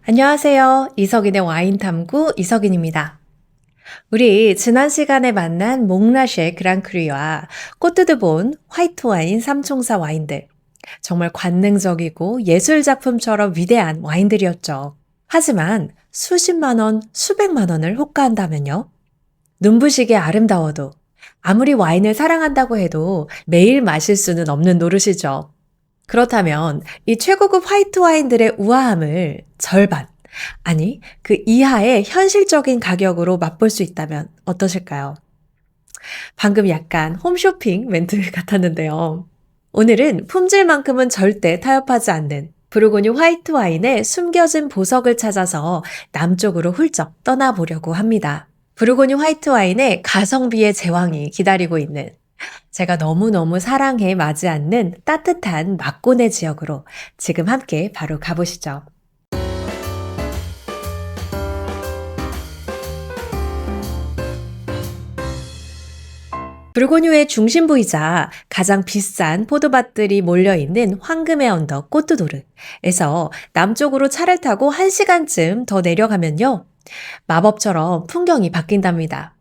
안녕하세요. 이석인의 와인 탐구 이석인입니다. 우리 지난 시간에 만난 몽라쉐 그랑크루와 꼬트드본 화이트 와인 삼총사 와인들. 정말 관능적이고 예술 작품처럼 위대한 와인들이었죠. 하지만 수십만 원, 수백만 원을 호가한다면요? 눈부시게 아름다워도 아무리 와인을 사랑한다고 해도 매일 마실 수는 없는 노릇이죠. 그렇다면 이 최고급 화이트 와인들의 우아함을 절반, 아니, 그 이하의 현실적인 가격으로 맛볼 수 있다면 어떠실까요? 방금 약간 홈쇼핑 멘트 같았는데요. 오늘은 품질만큼은 절대 타협하지 않는 부르고뉴 화이트 와인의 숨겨진 보석을 찾아서 남쪽으로 훌쩍 떠나보려고 합니다. 부르고뉴 화이트 와인의 가성비의 제왕이 기다리고 있는 제가 너무너무 사랑해 마지 않는 따뜻한 막고내 지역으로 지금 함께 바로 가보시죠. 부르고뉴의 중심부이자 가장 비싼 포도밭들이 몰려있는 황금의 언덕 꼬트도르에서 남쪽으로 차를 타고 1시간쯤 더 내려가면요. 마법처럼 풍경이 바뀐답니다.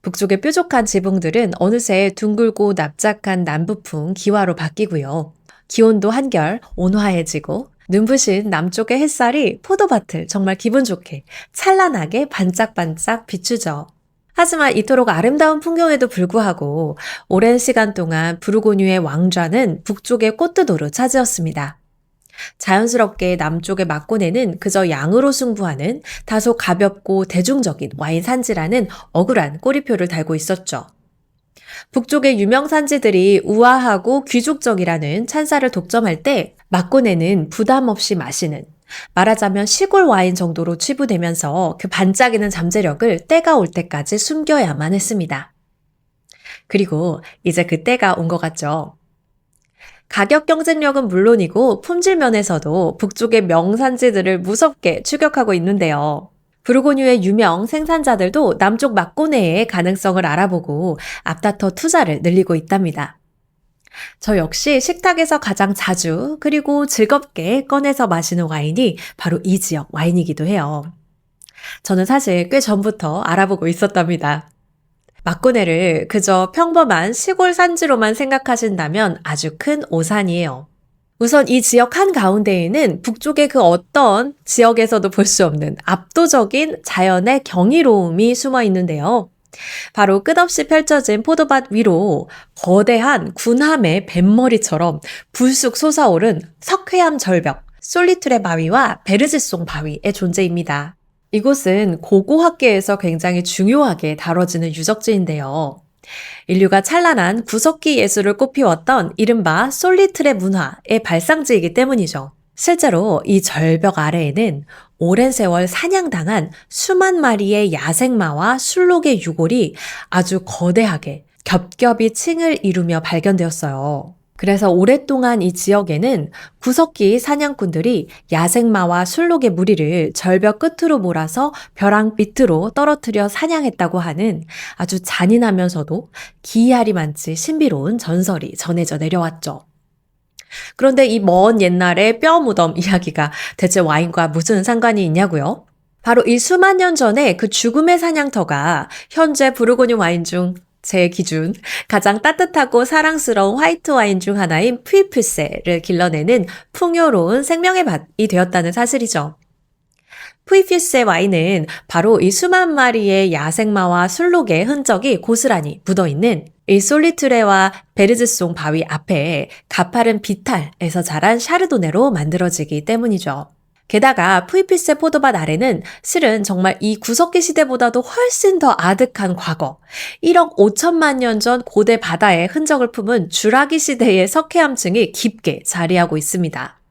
북쪽의 뾰족한 지붕들은 어느새 둥글고 납작한 남부풍 기와로 바뀌고요. 기온도 한결 온화해지고 눈부신 남쪽의 햇살이 포도밭을 정말 기분 좋게 찬란하게 반짝반짝 비추죠. 하지만 이토록 아름다운 풍경에도 불구하고 오랜 시간 동안 부르고뉴의 왕좌는 북쪽의 꼬트도르 차지였습니다. 자연스럽게 남쪽의 막고내는 그저 양으로 승부하는 다소 가볍고 대중적인 와인 산지라는 억울한 꼬리표를 달고 있었죠. 북쪽의 유명 산지들이 우아하고 귀족적이라는 찬사를 독점할 때 막고내는 부담 없이 마시는, 말하자면 시골 와인 정도로 치부되면서 그 반짝이는 잠재력을 때가 올 때까지 숨겨야만 했습니다. 그리고 이제 그 때가 온 것 같죠. 가격 경쟁력은 물론이고 품질 면에서도 북쪽의 명산지들을 무섭게 추격하고 있는데요. 부르고뉴의 유명 생산자들도 남쪽 막고내의 가능성을 알아보고 앞다퉈 투자를 늘리고 있답니다. 저 역시 식탁에서 가장 자주 그리고 즐겁게 꺼내서 마시는 와인이 바로 이 지역 와인이기도 해요. 저는 사실 꽤 전부터 알아보고 있었답니다. 막고내를 그저 평범한 시골 산지로만 생각하신다면 아주 큰 오산이에요. 우선 이 지역 한가운데에는 북쪽의 그 어떤 지역에서도 볼 수 없는 압도적인 자연의 경이로움이 숨어 있는데요. 바로 끝없이 펼쳐진 포도밭 위로 거대한 군함의 뱃머리처럼 불쑥 솟아오른 석회암 절벽, 솔리투레 바위와 베르지송 바위의 존재입니다. 이곳은 고고학계에서 굉장히 중요하게 다뤄지는 유적지인데요. 인류가 찬란한 구석기 예술을 꽃피웠던 이른바 솔리트레 문화의 발상지이기 때문이죠. 실제로 이 절벽 아래에는 오랜 세월 사냥당한 수만 마리의 야생마와 술록의 유골이 아주 거대하게 겹겹이 층을 이루며 발견되었어요. 그래서 오랫동안 이 지역에는 구석기 사냥꾼들이 야생마와 술록의 무리를 절벽 끝으로 몰아서 벼랑 밑으로 떨어뜨려 사냥했다고 하는 아주 잔인하면서도 기이하리 많지 신비로운 전설이 전해져 내려왔죠. 그런데 이 먼 옛날의 뼈 무덤 이야기가 대체 와인과 무슨 상관이 있냐고요? 바로 이 수만 년 전에 그 죽음의 사냥터가 현재 부르고뉴 와인 중 제 기준 가장 따뜻하고 사랑스러운 화이트 와인 중 하나인 푸이푸세를 길러내는 풍요로운 생명의 밭이 되었다는 사실이죠. 푸이푸세 와인은 바로 이 수만 마리의 야생마와 술록의 흔적이 고스란히 묻어있는 이 솔리투레와 베르즈송 바위 앞에 가파른 비탈에서 자란 샤르도네로 만들어지기 때문이죠. 게다가 푸이푸세 포도밭 아래는 실은 정말 이 구석기 시대보다도 훨씬 더 아득한 과거, 1억 5천만 년 전 고대 바다의 흔적을 품은 주라기 시대의 석회암층이 깊게 자리하고 있습니다.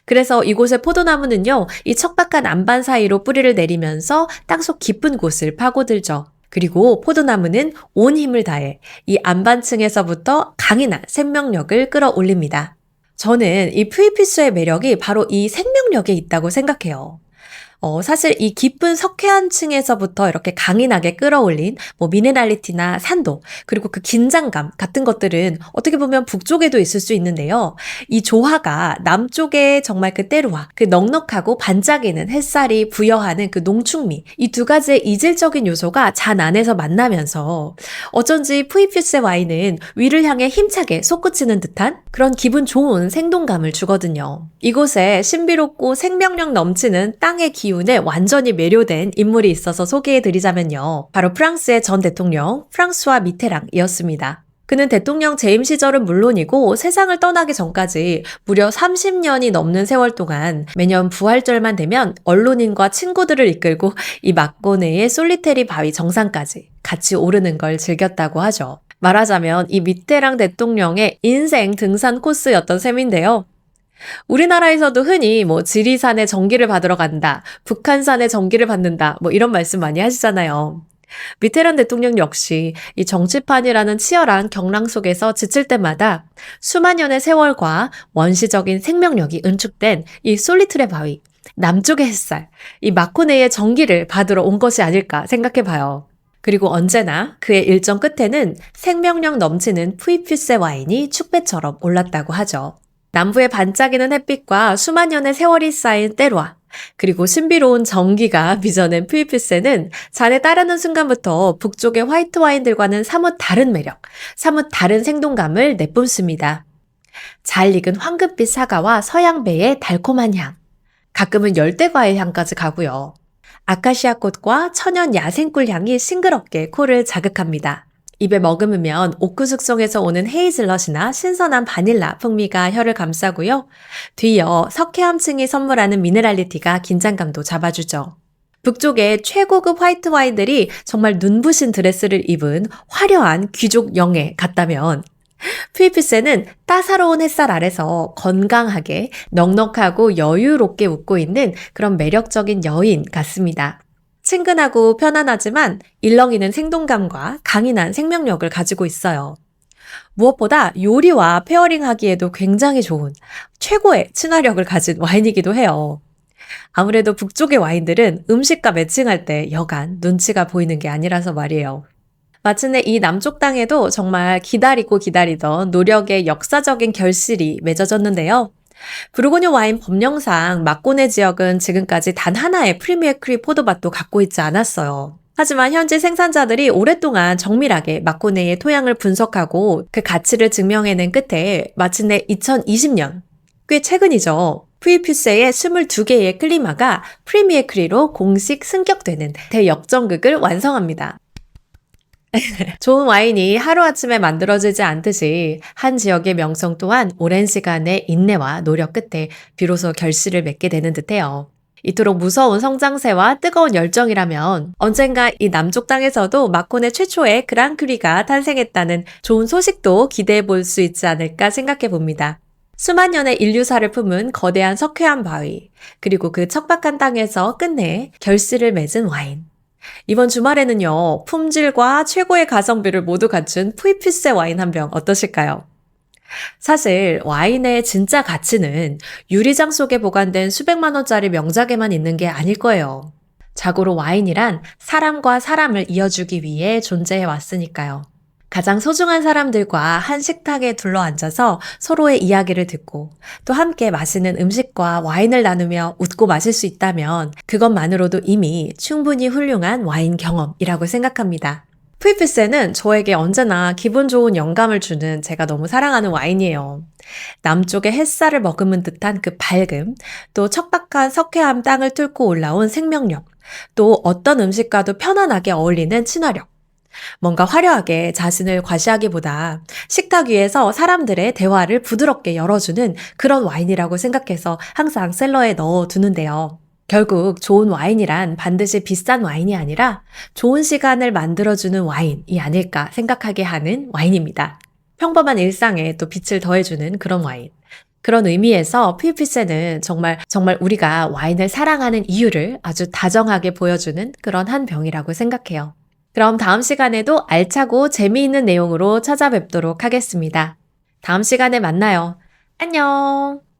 그래서 이곳의 포도나무는요, 이 척박한 안반 사이로 뿌리를 내리면서 땅속 깊은 곳을 파고들죠. 그리고 포도나무는 온 힘을 다해 이 안반층에서부터 강인한 생명력을 끌어올립니다. 저는 이 푸이푸스의 매력이 바로 이 생명력에 있다고 생각해요. 사실 이 깊은 석회암 층에서부터 이렇게 강인하게 끌어올린 뭐 미네랄리티나 산도, 그리고 그 긴장감 같은 것들은 어떻게 보면 북쪽에도 있을 수 있는데요. 이 조화가 남쪽의 정말 그 때로와 그 넉넉하고 반짝이는 햇살이 부여하는 그 농축미, 이 두 가지의 이질적인 요소가 잔 안에서 만나면서 어쩐지 푸이퓨세 와인은 위를 향해 힘차게 솟구치는 듯한 그런 기분 좋은 생동감을 주거든요. 이곳에 신비롭고 생명력 넘치는 땅의 기운에 완전히 매료된 인물이 있어서 소개해드리자면요. 바로 프랑스의 전 대통령 프랑스와 미테랑이었습니다. 그는 대통령 재임 시절은 물론이고 세상을 떠나기 전까지 무려 30년이 넘는 세월 동안 매년 부활절만 되면 언론인과 친구들을 이끌고 이 마코네의 솔리테리 바위 정상까지 같이 오르는 걸 즐겼다고 하죠. 말하자면 이 미테랑 대통령의 인생 등산 코스였던 셈인데요. 우리나라에서도 흔히 뭐 지리산에 전기를 받으러 간다, 북한산에 전기를 받는다, 뭐 이런 말씀 많이 하시잖아요. 미테란 대통령 역시 이 정치판이라는 치열한 경랑 속에서 지칠 때마다 수만 년의 세월과 원시적인 생명력이 응축된 이 솔리트레 바위, 남쪽의 햇살, 이 마코네의 전기를 받으러 온 것이 아닐까 생각해 봐요. 그리고 언제나 그의 일정 끝에는 생명력 넘치는 푸이퓨세 와인이 축배처럼 올랐다고 하죠. 남부의 반짝이는 햇빛과 수만 년의 세월이 쌓인 때로와 그리고 신비로운 전기가 빚어낸 푸이퓨세는 잔에 따르는 순간부터 북쪽의 화이트 와인들과는 사뭇 다른 매력, 사뭇 다른 생동감을 내뿜습니다. 잘 익은 황금빛 사과와 서양배의 달콤한 향, 가끔은 열대과일 향까지 가고요. 아카시아 꽃과 천연 야생꿀 향이 싱그럽게 코를 자극합니다. 입에 머금으면 오크 숙성에서 오는 헤이즐넛이나 신선한 바닐라 풍미가 혀를 감싸고요. 뒤이어 석회암층이 선물하는 미네랄리티가 긴장감도 잡아주죠. 북쪽의 최고급 화이트 와인들이 정말 눈부신 드레스를 입은 화려한 귀족 영예 같다면 푸이퓨세는 따사로운 햇살 아래서 건강하게 넉넉하고 여유롭게 웃고 있는 그런 매력적인 여인 같습니다. 친근하고 편안하지만 일렁이는 생동감과 강인한 생명력을 가지고 있어요. 무엇보다 요리와 페어링하기에도 굉장히 좋은 최고의 친화력을 가진 와인이기도 해요. 아무래도 북쪽의 와인들은 음식과 매칭할 때 여간 눈치가 보이는 게 아니라서 말이에요. 마침내 이 남쪽 땅에도 정말 기다리고 기다리던 노력의 역사적인 결실이 맺어졌는데요. 부르고뉴 와인 법령상 마코네 지역은 지금까지 단 하나의 프리미어 크리 포도밭도 갖고 있지 않았어요. 하지만 현지 생산자들이 오랫동안 정밀하게 마코네의 토양을 분석하고 그 가치를 증명해낸 끝에 마침내 2020년, 꽤 최근이죠. 푸이퓨세의 22개의 클리마가 프리미어 크리로 공식 승격되는 대역전극을 완성합니다. 좋은 와인이 하루아침에 만들어지지 않듯이 한 지역의 명성 또한 오랜 시간의 인내와 노력 끝에 비로소 결실을 맺게 되는 듯해요. 이토록 무서운 성장세와 뜨거운 열정이라면 언젠가 이 남쪽 땅에서도 마코네 최초의 그랑크리가 탄생했다는 좋은 소식도 기대해 볼 수 있지 않을까 생각해 봅니다. 수만 년의 인류사를 품은 거대한 석회암 바위, 그리고 그 척박한 땅에서 끝내 결실을 맺은 와인. 이번 주말에는요, 품질과 최고의 가성비를 모두 갖춘 푸이퓨세 와인 한 병 어떠실까요? 사실 와인의 진짜 가치는 유리장 속에 보관된 수백만 원짜리 명작에만 있는 게 아닐 거예요. 자고로 와인이란 사람과 사람을 이어주기 위해 존재해 왔으니까요. 가장 소중한 사람들과 한 식탁에 둘러앉아서 서로의 이야기를 듣고 또 함께 맛있는 음식과 와인을 나누며 웃고 마실 수 있다면 그것만으로도 이미 충분히 훌륭한 와인 경험이라고 생각합니다. 푸이퓨세는 저에게 언제나 기분 좋은 영감을 주는 제가 너무 사랑하는 와인이에요. 남쪽의 햇살을 머금은 듯한 그 밝음, 또 척박한 석회암 땅을 뚫고 올라온 생명력, 또 어떤 음식과도 편안하게 어울리는 친화력. 뭔가 화려하게 자신을 과시하기보다 식탁 위에서 사람들의 대화를 부드럽게 열어주는 그런 와인이라고 생각해서 항상 셀러에 넣어두는데요. 결국 좋은 와인이란 반드시 비싼 와인이 아니라 좋은 시간을 만들어주는 와인이 아닐까 생각하게 하는 와인입니다. 평범한 일상에 또 빛을 더해주는 그런 와인. 그런 의미에서 푸이퓨세는 정말 우리가 와인을 사랑하는 이유를 아주 다정하게 보여주는 그런 한 병이라고 생각해요. 그럼 다음 시간에도 알차고 재미있는 내용으로 찾아뵙도록 하겠습니다. 다음 시간에 만나요. 안녕!